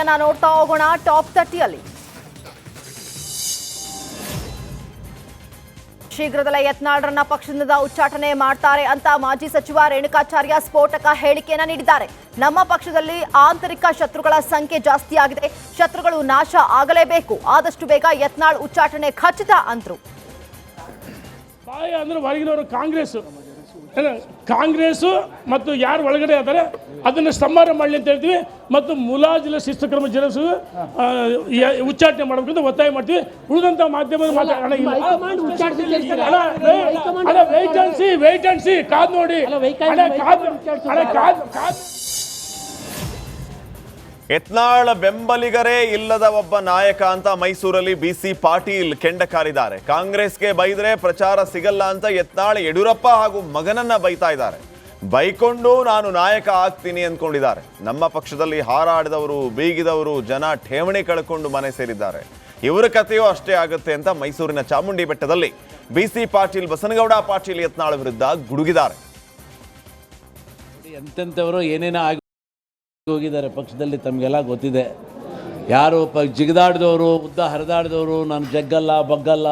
ಸುದ್ದಿಯನ್ನ ನೋಡ್ತಾ ಹೋಗೋಣ ಟಾಪ್ 30ಯಲ್ಲಿ. ಶೀಘ್ರದಲ್ಲೇ ಯತ್ನಾಳ್ರನ್ನ ಪಕ್ಷದಿಂದ ಉಚ್ಚಾಟನೆ ಮಾಡ್ತಾರೆ ಅಂತ ಮಾಜಿ ಸಚಿವ ರೇಣುಕಾಚಾರ್ಯ ಸ್ಫೋಟಕ ಹೇಳಿಕೆಯನ್ನ ನೀಡಿದ್ದಾರೆ. ನಮ್ಮ ಪಕ್ಷದಲ್ಲಿ ಆಂತರಿಕ ಶತ್ರುಗಳ ಸಂಖ್ಯೆ ಜಾಸ್ತಿ ಆಗಿದೆ, ಶತ್ರುಗಳು ನಾಶ ಆಗಲೇಬೇಕು, ಆದಷ್ಟು ಬೇಗ ಯತ್ನಾಳ್ ಉಚ್ಚಾಟನೆ ಖಚಿತ ಅಂದ್ರು. ಅಂದ್ರೆ ಹೊರಗಿನವರು ಕಾಂಗ್ರೆಸ್ ಮತ್ತು ಯಾರು ಒಳಗಡೆ ಇದ್ದಾರೆ ಅದನ್ನು ಸಂಹಾರ ಮಾಡಲಿ ಅಂತ ಹೇಳ್ತೀವಿ ಮತ್ತು ಮುಲಾಜಿಲ ಶಿಸ್ತು ಕ್ರಮ ಜರುಗಿಸಿ ಉಚ್ಚಾಟನೆ ಮಾಡಬೇಕಂತ ಒತ್ತಾಯ ಮಾಡ್ತೀವಿ. ಉಳಿದಂತ ಮಾಧ್ಯಮದ ವೇಟ್ ಅಂಡ್ ಸಿ ಕಾದ್ ನೋಡಿ. ಯತ್ನಾಳ್ ಬೆಂಬಲಿಗರೇ ಇಲ್ಲದ ಒಬ್ಬ ನಾಯಕ ಅಂತ ಮೈಸೂರಲ್ಲಿ ಬಿಸಿ ಪಾಟೀಲ್ ಕೆಂಡ ಕಾರಿದ್ದಾರೆ. ಕಾಂಗ್ರೆಸ್ಗೆ ಬೈದ್ರೆ ಪ್ರಚಾರ ಸಿಗಲ್ಲ ಅಂತ ಯತ್ನಾಳ್ ಯಡಿಯೂರಪ್ಪ ಹಾಗೂ ಮಗನನ್ನ ಬೈತಾ ಇದ್ದಾರೆ. ಬೈಕೊಂಡು ನಾನು ನಾಯಕ ಆಗ್ತೀನಿ ಅಂದ್ಕೊಂಡಿದ್ದಾರೆ. ನಮ್ಮ ಪಕ್ಷದಲ್ಲಿ ಹಾರಾಡಿದವರು ಬೀಗಿದವರು ಜನ ಠೇವಣಿ ಕಳ್ಕೊಂಡು ಮನೆ ಸೇರಿದ್ದಾರೆ. ಇವರ ಕಥೆಯೂ ಅಷ್ಟೇ ಆಗುತ್ತೆ ಅಂತ ಮೈಸೂರಿನ ಚಾಮುಂಡಿ ಬೆಟ್ಟದಲ್ಲಿ ಬಿಸಿ ಪಾಟೀಲ್ ಬಸನಗೌಡ ಪಾಟೀಲ್ ಯತ್ನಾಳ್ ವಿರುದ್ಧ ಗುಡುಗಿದ್ದಾರೆ. ಎಂತೆಂಥವರು ಏನೇನೋ ಹೋಗಿದ್ದಾರೆ ಪಕ್ಷದಲ್ಲಿ, ತಮಗೆಲ್ಲ ಗೊತ್ತಿದೆ. ಯಾರು ಜಿಗಿದಾಡಿದವರು, ಉದ್ದ ಹರಿದಾಡಿದವರು, ನಾನು ಜಗ್ಗಲ್ಲ ಬಗ್ಗಲ್ಲ,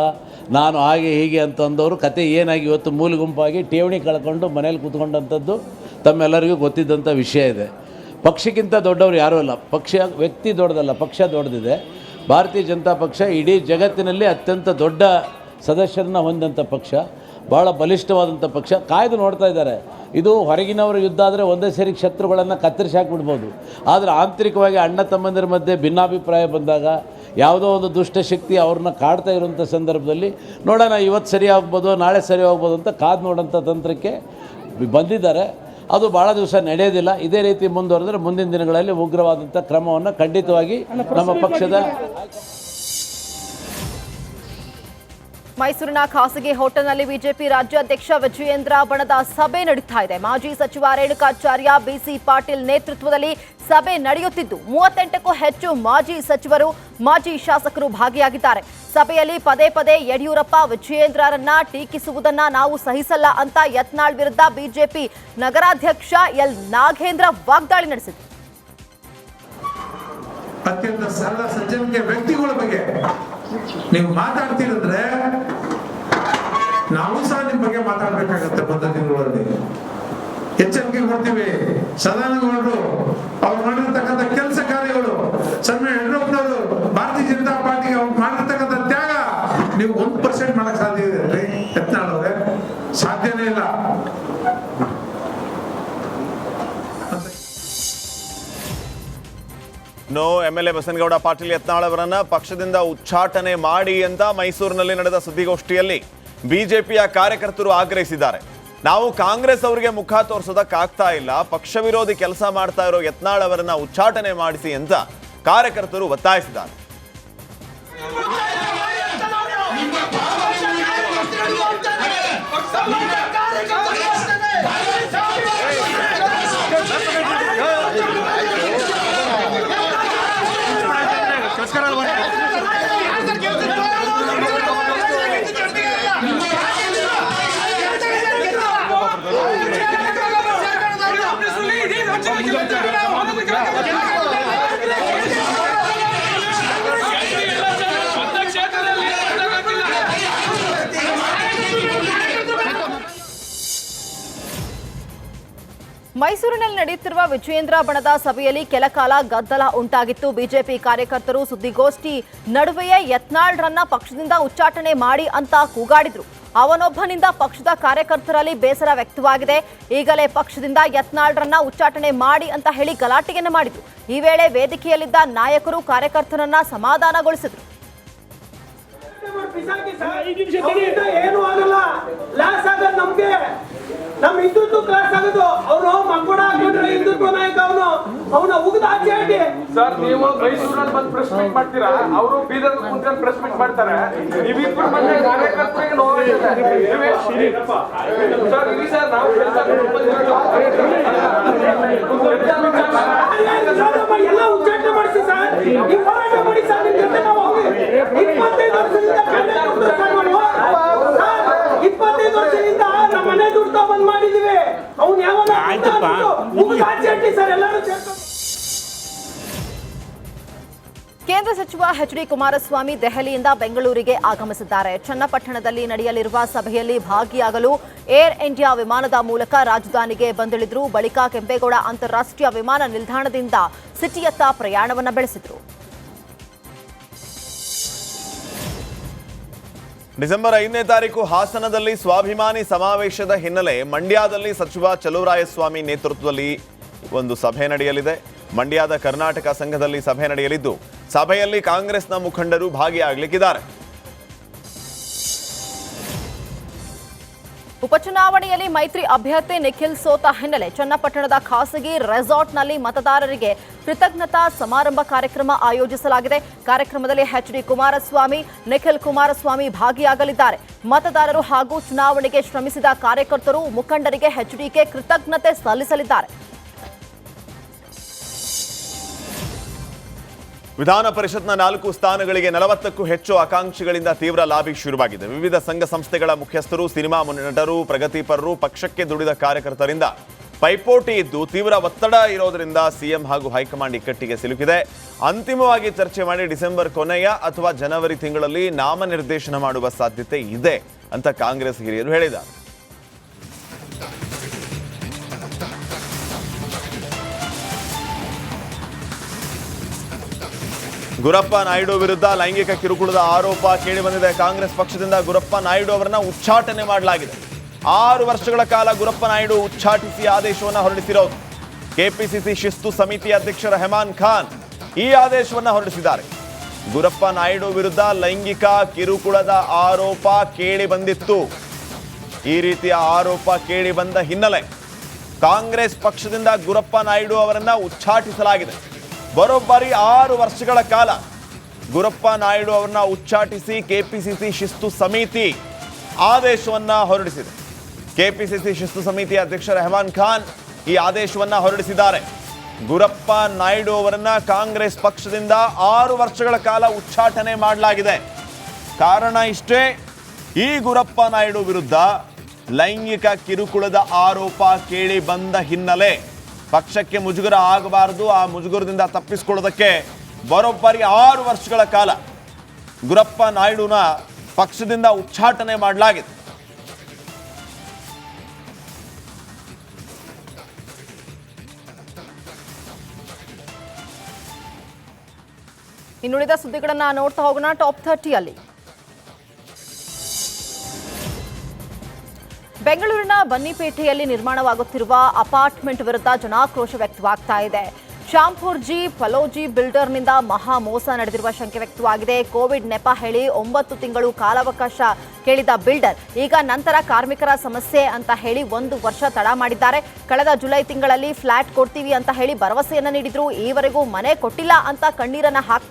ನಾನು ಹಾಗೆ ಹೀಗೆ ಅಂತಂದವರು ಕತೆ ಏನಾಗಿ ಇವತ್ತು ಮೂಲ ಗುಂಪಾಗಿ ಠೇವಣಿ ಕಳ್ಕೊಂಡು ಮನೇಲಿ ಕೂತ್ಕೊಂಡಂಥದ್ದು ತಮ್ಮೆಲ್ಲರಿಗೂ ಗೊತ್ತಿದ್ದಂಥ ವಿಷಯ ಇದೆ. ಪಕ್ಷಕ್ಕಿಂತ ದೊಡ್ಡವರು ಯಾರೂ ಅಲ್ಲ. ವ್ಯಕ್ತಿ ದೊಡ್ಡದಲ್ಲ, ಪಕ್ಷ ದೊಡ್ಡದಿದೆ. ಭಾರತೀಯ ಜನತಾ ಪಕ್ಷ ಇಡೀ ಜಗತ್ತಿನಲ್ಲಿ ಅತ್ಯಂತ ದೊಡ್ಡ ಸದಸ್ಯರನ್ನ ಹೊಂದಂಥ ಪಕ್ಷ, ಭಾಳ ಬಲಿಷ್ಠವಾದಂಥ ಪಕ್ಷ. ಕಾಯ್ದು ನೋಡ್ತಾ ಇದ್ದಾರೆ. ಇದು ಹೊರಗಿನವರ ಯುದ್ಧ ಆದರೆ ಒಂದೇ ಸೇರಿ ಶತ್ರುಗಳನ್ನು ಕತ್ತರಿಸಿ ಹಾಕಿಬಿಡ್ಬೋದು. ಆದರೆ ಆಂತರಿಕವಾಗಿ ಅಣ್ಣ ತಮ್ಮಂದಿರ ಮಧ್ಯೆ ಭಿನ್ನಾಭಿಪ್ರಾಯ ಬಂದಾಗ, ಯಾವುದೋ ಒಂದು ದುಷ್ಟಶಕ್ತಿ ಅವ್ರನ್ನ ಕಾಡ್ತಾ ಇರುವಂಥ ಸಂದರ್ಭದಲ್ಲಿ ನೋಡೋಣ ಇವತ್ತು ಸರಿ ಆಗ್ಬೋದು ನಾಳೆ ಸರಿ ಹೋಗ್ಬೋದು ಅಂತ ಕಾದು ನೋಡೋಂಥ ತಂತ್ರಕ್ಕೆ ಬಂದಿದ್ದಾರೆ. ಅದು ಭಾಳ ದಿವಸ ನಡೆಯೋದಿಲ್ಲ. ಇದೇ ರೀತಿ ಮುಂದುವರೆದರೆ ಮುಂದಿನ ದಿನಗಳಲ್ಲಿ ಉಗ್ರವಾದಂಥ ಕ್ರಮವನ್ನು ಖಂಡಿತವಾಗಿ ನಮ್ಮ ಪಕ್ಷದ ಮೈಸೂರಿನ ಖಾಸಗಿ ಹೋಟೆಲ್ನಲ್ಲಿ ಬಿಜೆಪಿ ರಾಜ್ಯಾಧ್ಯಕ್ಷ ವಿಜಯೇಂದ್ರ ಬಣದ ಸಭೆ ನಡೀತಾ ಇದೆ. ಮಾಜಿ ಸಚಿವ ರೇಣುಕಾಚಾರ್ಯ, ಬಿಸಿ ಪಾಟೀಲ್ ನೇತೃತ್ವದಲ್ಲಿ ಸಭೆ ನಡೆಯುತ್ತಿದ್ದು 38ಕ್ಕೂ ಹೆಚ್ಚು ಮಾಜಿ ಸಚಿವರು, ಮಾಜಿ ಶಾಸಕರು ಭಾಗಿಯಾಗಿದ್ದಾರೆ. ಸಭೆಯಲ್ಲಿ ಪದೇ ಪದೇ ಯಡಿಯೂರಪ್ಪ, ವಿಜಯೇಂದ್ರರನ್ನ ಟೀಕಿಸುವುದನ್ನ ನಾವು ಸಹಿಸಲ್ಲ ಅಂತ ಯತ್ನಾಳ್ ವಿರುದ್ಧ ಬಿಜೆಪಿ ನಗರಾಧ್ಯಕ್ಷ ಎಲ್ ನಾಗೇಂದ್ರ ವಾಗ್ದಾಳಿ ನಡೆಸಿದರು. ಅತ್ಯಂತ ಸರಳ ಸಜ್ಜನಿಕೆ ವ್ಯಕ್ತಿಗಳ ಬಗ್ಗೆ ನೀವು ಮಾತಾಡ್ತೀರಂದ್ರೆ ನಾವು ಸಹ ನಿಮ್ಮ ಬಗ್ಗೆ ಮಾತಾಡ್ಬೇಕಾಗತ್ತೆ. ಮುಂದಿನ ದಿನಗಳಲ್ಲಿ ಎಚ್ಚರಿಕೆ ಕೊಡ್ತೀವಿ. ಸದಾನಗೌಡರು ಅವ್ರು ಮಾಡಿರ್ತಕ್ಕಂಥ ಕೆಲಸ ಕಾರ್ಯಗಳು, ಸನ್ಮಾನ್ಯ ಯಡಿಯೂರಪ್ಪನವರು ಭಾರತೀಯ ಜನತಾ ಪಾರ್ಟಿಗೆ ಅವ್ರು ಮಾಡಿರ್ತಕ್ಕಂಥ ತ್ಯಾಗ ನೀವು 1% ಮಾಡಕ್ ಸಾಧ್ಯ ಇದೆ. ಯತ್ನಾಳ್ ಅವರೇ, ಸಾಧ್ಯನೇ ಇಲ್ಲ. MLA ಬಸನಗೌಡ ಪಾಟೀಲ್ ಯತ್ನಾಳ್ ಅವರನ್ನ ಪಕ್ಷದಿಂದ ಉಚ್ಚಾಟನೆ ಮಾಡಿ ಅಂತ ಮೈಸೂರಿನಲ್ಲಿ ನಡೆದ ಸುದ್ದಿಗೋಷ್ಠಿಯಲ್ಲಿ ಬಿಜೆಪಿಯ ಕಾರ್ಯಕರ್ತರು ಆಗ್ರಹಿಸಿದ್ದಾರೆ. ನಾವು ಕಾಂಗ್ರೆಸ್ ಅವರಿಗೆ ಮುಖ ತೋರಿಸೋದಕ್ಕಾಗ್ತಾ ಇಲ್ಲ, ಪಕ್ಷ ವಿರೋಧಿ ಕೆಲಸ ಮಾಡ್ತಾ ಇರೋ ಯತ್ನಾಳ್ ಅವರನ್ನ ಉಚ್ಚಾಟನೆ ಮಾಡಿಸಿ ಅಂತ ಕಾರ್ಯಕರ್ತರು ಒತ್ತಾಯಿಸಿದ್ದಾರೆ. ಮೈಸೂರಿನಲ್ಲಿ ನಡೆಯುತ್ತಿರುವ ವಿಜಯೇಂದ್ರ ಬಣದ ಸಭೆಯಲ್ಲಿ ಕೆಲಕಾಲ ಗದ್ದಲ ಉಂಟಾಗಿತ್ತು. ಬಿಜೆಪಿ ಕಾರ್ಯಕರ್ತರು ಸುದ್ದಿಗೋಷ್ಠಿ ನಡುವೆಯೇ ಯತ್ನಾಳ್ರನ್ನ ಪಕ್ಷದಿಂದ ಉಚ್ಚಾಟನೆ ಮಾಡಿ ಅಂತ ಕೂಗಾಡಿದ್ರು. ಅವನೊಬ್ಬನಿಂದ ಪಕ್ಷದ ಕಾರ್ಯಕರ್ತರಲ್ಲಿ ಬೇಸರ ವ್ಯಕ್ತವಾಗಿದೆ. ಈಗಲೇ ಪಕ್ಷದಿಂದ ಯತ್ನಾಳ್ರನ್ನ ಉಚ್ಚಾಟನೆ ಮಾಡಿ ಅಂತ ಹೇಳಿ ಗಲಾಟೆಯನ್ನು ಮಾಡಿದ್ರು. ಈ ವೇಳೆ ವೇದಿಕೆಯಲ್ಲಿದ್ದ ನಾಯಕರು ಕಾರ್ಯಕರ್ತರನ್ನ ಸಮಾಧಾನಗೊಳಿಸಿದ್ರು. ಏನು ಆಗಲ್ಲ, ಲಾಸ್ ಆಗಲ್ಲ ನಮ್ಗೆ. ನಮ್ ಹಿಂದುತ್ವ ಕ್ಲಾಸ್ ಆಗೋದು. ಅವನು ಮಕ್ಕಳ ಹಿಂದುತ್ವ ನಾಯಕ, ಅವನ ಉಗಿದ ಆಚೆ ಹಾಕಿ. ಸರ್, ನೀವು ಮೈಸೂರಲ್ಲಿ ಬಂದು ಪ್ರೆಸ್ ಮೀಟ್ ಮಾಡ್ತೀರಾ, ಅವರು ಬೀದರ್ ಕುಂತ್ಕೊಂಡು ಪ್ರೆಸ್ ಮೀಟ್ ಮಾಡ್ತಾರೆ. ನೀವಿಬ್ಬರು ಬಂದ ಕಾರ್ಯಕರ್ತರಿಗೆ ನೋವಾಗಿದೆ ಸರ್. ಇರಿ ಸರ್, ನಾವು ಎಲ್ಲ ಉಚ್ಚಾಟನೆ ಮಾಡಿಸಿ ಸರ್, ಈ ಹೋರಾಟ ಮಾಡಿ ಸರ್. ನಿಮ್ ಜೊತೆ ನಾವು 25 ವರ್ಷದಿಂದ ನಮ್ಮ ಮನೆ ದುಡ್ಡು ಬಂದ್ ಮಾಡಿದೀವಿ. ಅವ್ನು ಯಾವ ಸರ್ ಎಲ್ಲರೂ ಕೇಂದ್ರ ಸಚಿವ ಎಚ್ ಡಿ ಕುಮಾರಸ್ವಾಮಿ ದೆಹಲಿಯಿಂದ ಬೆಂಗಳೂರಿಗೆ ಆಗಮಿಸಿದ್ದಾರೆ. ಚನ್ನಪಟ್ಟಣದಲ್ಲಿ ನಡೆಯಲಿರುವ ಸಭೆಯಲ್ಲಿ ಭಾಗಿಯಾಗಲು ಏರ್ ಇಂಡಿಯಾ ವಿಮಾನದ ಮೂಲಕ ರಾಜಧಾನಿಗೆ ಬಂದಿಳಿದ್ರು. ಬಳಿಕ ಕೆಂಪೇಗೌಡ ಅಂತಾರಾಷ್ಟ್ರೀಯ ವಿಮಾನ ನಿಲ್ದಾಣದಿಂದ ಸಿಟಿಯತ್ತ ಪ್ರಯಾಣವನ್ನು ಬೆಳೆಸಿದರು. ಡಿಸೆಂಬರ್ 5ನೇ ತಾರೀಕು ಹಾಸನದಲ್ಲಿ ಸ್ವಾಭಿಮಾನಿ ಸಮಾವೇಶದ ಹಿನ್ನೆಲೆ ಮಂಡ್ಯದಲ್ಲಿ ಸಚಿವ ಚಲುವರಾಯಸ್ವಾಮಿ ನೇತೃತ್ವದಲ್ಲಿ ಒಂದು ಸಭೆ ನಡೆಯಲಿದೆ. ಮಂಡ್ಯದ ಕರ್ನಾಟಕ ಸಂಘದಲ್ಲಿ ಸಭೆ ನಡೆಯಲಿದ್ದು ಸಭೆಯಲ್ಲಿ ಕಾಂಗ್ರೆಸ್ನ ಮುಖಂಡರು ಭಾಗಿಯಾಗಲಿಕ್ಕಿದ್ದಾರೆ. ಉಪಚುನಾವಣೆಯಲ್ಲಿ ಮೈತ್ರಿ ಅಭ್ಯರ್ಥಿ ನಿಖಿಲ್ ಸೋತ ಹಿನ್ನೆಲೆ ಚನ್ನಪಟ್ಟಣದ ಖಾಸಗಿ ರೆಸಾರ್ಟ್ನಲ್ಲಿ ಮತದಾರರಿಗೆ ಕೃತಜ್ಞತಾ ಸಮಾರಂಭ ಕಾರ್ಯಕ್ರಮ ಆಯೋಜಿಸಲಾಗಿದೆ. ಕಾರ್ಯಕ್ರಮದಲ್ಲಿ ಎಚ್ ಡಿ ಕುಮಾರಸ್ವಾಮಿ, ನಿಖಿಲ್ ಕುಮಾರಸ್ವಾಮಿ ಭಾಗಿಯಾಗಲಿದ್ದಾರೆ. ಮತದಾರರು ಹಾಗೂ ಚುನಾವಣೆಗೆ ಶ್ರಮಿಸಿದ ಕಾರ್ಯಕರ್ತರು, ಮುಖಂಡರಿಗೆ ಎಚ್ಡಿಕೆ ಕೃತಜ್ಞತೆ ಸಲ್ಲಿಸಲಿದ್ದಾರೆ. ವಿಧಾನ ಪರಿಷತ್ನ 4 ಸ್ಥಾನಗಳಿಗೆ 40ಕ್ಕೂ ಹೆಚ್ಚು ಆಕಾಂಕ್ಷಿಗಳಿಂದ ತೀವ್ರ ಲಾಬಿ ಶುರುವಾಗಿದೆ. ವಿವಿಧ ಸಂಘ ಸಂಸ್ಥೆಗಳ ಮುಖ್ಯಸ್ಥರು, ಸಿನಿಮಾ ನಟರು, ಪ್ರಗತಿಪರರು, ಪಕ್ಷಕ್ಕೆ ದುಡಿದ ಕಾರ್ಯಕರ್ತರಿಂದ ಪೈಪೋಟಿ ಇದ್ದು ತೀವ್ರ ಒತ್ತಡ ಇರೋದರಿಂದ ಸಿಎಂ ಹಾಗೂ ಹೈಕಮಾಂಡ್ ಇಕ್ಕಟ್ಟಿಗೆ ಸಿಲುಕಿದೆ. ಅಂತಿಮವಾಗಿ ಚರ್ಚೆ ಮಾಡಿ ಡಿಸೆಂಬರ್ ಕೊನೆಯ ಅಥವಾ ಜನವರಿ ತಿಂಗಳಲ್ಲಿ ನಾಮನಿರ್ದೇಶನ ಮಾಡುವ ಸಾಧ್ಯತೆ ಇದೆ ಅಂತ ಕಾಂಗ್ರೆಸ್ ಹಿರಿಯರು ಹೇಳಿದ್ದಾರೆ. ಗುರಪ್ಪ ನಾಯ್ಡು ವಿರುದ್ಧ ಲೈಂಗಿಕ ಕಿರುಕುಳದ ಆರೋಪ ಕೇಳಿಬಂದಿದೆ. ಕಾಂಗ್ರೆಸ್ ಪಕ್ಷದಿಂದ ಗುರಪ್ಪ ನಾಯ್ಡು ಅವರನ್ನ ಉಚ್ಚಾಟನೆ ಮಾಡಲಾಗಿದೆ. 6 ವರ್ಷಗಳ ಕಾಲ ಗುರಪ್ಪ ನಾಯ್ಡು ಉಚ್ಚಾಟಿಸಿ ಆದೇಶವನ್ನು ಹೊರಡಿಸಿರೋದು. ಕೆಪಿಸಿಸಿ ಶಿಸ್ತು ಸಮಿತಿ ಅಧ್ಯಕ್ಷ ರೆಹಮಾನ್ ಖಾನ್ ಈ ಆದೇಶವನ್ನು ಹೊರಡಿಸಿದ್ದಾರೆ. ಗುರಪ್ಪ ನಾಯ್ಡು ವಿರುದ್ಧ ಲೈಂಗಿಕ ಕಿರುಕುಳದ ಆರೋಪ ಕೇಳಿ ಬಂದಿತ್ತು. ಈ ರೀತಿಯ ಆರೋಪ ಕೇಳಿ ಬಂದ ಹಿನ್ನೆಲೆ ಕಾಂಗ್ರೆಸ್ ಪಕ್ಷದಿಂದ ಗುರಪ್ಪ ನಾಯ್ಡು ಅವರನ್ನ ಉಚ್ಚಾಟಿಸಲಾಗಿದೆ. ಬರೋಬ್ಬರಿ 6 ವರ್ಷಗಳ ಕಾಲ ಗುರಪ್ಪ ನಾಯ್ಡು ಅವರನ್ನ ಉಚ್ಚಾಟಿಸಿ ಕೆಪಿಸಿಸಿ ಶಿಸ್ತು ಸಮಿತಿ ಆದೇಶವನ್ನ ಹೊರಡಿಸಿದೆ. ಕೆಪಿಸಿಸಿ ಶಿಸ್ತು ಸಮಿತಿ ಅಧ್ಯಕ್ಷ ರೆಹಮಾನ್ ಖಾನ್ ಈ ಆದೇಶವನ್ನ ಹೊರಡಿಸಿದ್ದಾರೆ. ಗುರಪ್ಪ ನಾಯ್ಡು ಅವರನ್ನ ಕಾಂಗ್ರೆಸ್ ಪಕ್ಷದಿಂದ 6 ವರ್ಷಗಳ ಕಾಲ ಉಚ್ಚಾಟನೆ ಮಾಡಲಾಗಿದೆ. ಕಾರಣ ಇಷ್ಟೇ, ಈ ಗುರಪ್ಪ ನಾಯ್ಡು ವಿರುದ್ಧ ಲೈಂಗಿಕ ಕಿರುಕುಳದ ಆರೋಪ ಕೇಳಿ ಬಂದ ಹಿನ್ನೆಲೆ ಪಕ್ಷಕ್ಕೆ ಮುಜುಗರ ಆಗಬಾರದು, ಆ ಮುಜುಗರದಿಂದ ತಪ್ಪಿಸಿಕೊಳ್ಳೋದಕ್ಕೆ ಬರೋಬ್ಬರಿ 6 ವರ್ಷಗಳ ಕಾಲ ಗುರಪ್ಪ ನಾಯ್ಡುನ ಪಕ್ಷದಿಂದ ಉಚ್ಚಾಟನೆ ಮಾಡಲಾಗಿದೆ. ಇನ್ನುಳಿದ ಸುದ್ದಿಗಳನ್ನ ನೋಡ್ತಾ ಹೋಗೋಣ. ಟಾಪ್ 30ಯಲ್ಲಿ ಬೆಂಗಳೂರಿನ ಬನ್ನಿಪೇಟೆಯಲ್ಲಿ ನಿರ್ಮಾಣವಾಗುತ್ತಿರುವ ಅಪಾರ್ಟ್ಮೆಂಟ್ ವಿರುದ್ಧ ಜನಾಕ್ರೋಶ ವ್ಯಕ್ತವಾಗ್ತಾ ಇದೆ. ಶ್ಯಾಂಪುರ್ಜಿ ಫಲೋಜಿ ಬಿಲ್ಡರ್ನಿಂದ ಮಹಾ ಮೋಸ ನಡೆದಿರುವ ಶಂಕೆ ವ್ಯಕ್ತವಾಗಿದೆ. ಕೋವಿಡ್ ನೆಪ ಹೇಳಿ 9 ತಿಂಗಳು ಕಾಲಾವಕಾಶ ಕೇಳಿದ ಬಿಲ್ಡರ್ ಈಗ ನಂತರ ಕಾರ್ಮಿಕರ ಸಮಸ್ಯೆ ಅಂತ ಹೇಳಿ 1 ವರ್ಷ ತಡ ಮಾಡಿದ್ದಾರೆ. ಕಳೆದ ಜುಲೈ ತಿಂಗಳಲ್ಲಿ ಫ್ಲಾಟ್ ಕೊಡ್ತೀವಿ ಅಂತ ಹೇಳಿ ಭರವಸೆಯನ್ನ ನೀಡಿದ್ರು. ಈವರೆಗೂ ಮನೆ ಕೊಟ್ಟಿಲ್ಲ ಅಂತ ಕಣ್ಣೀರನ್ನ ಹಾಕ್ತಾ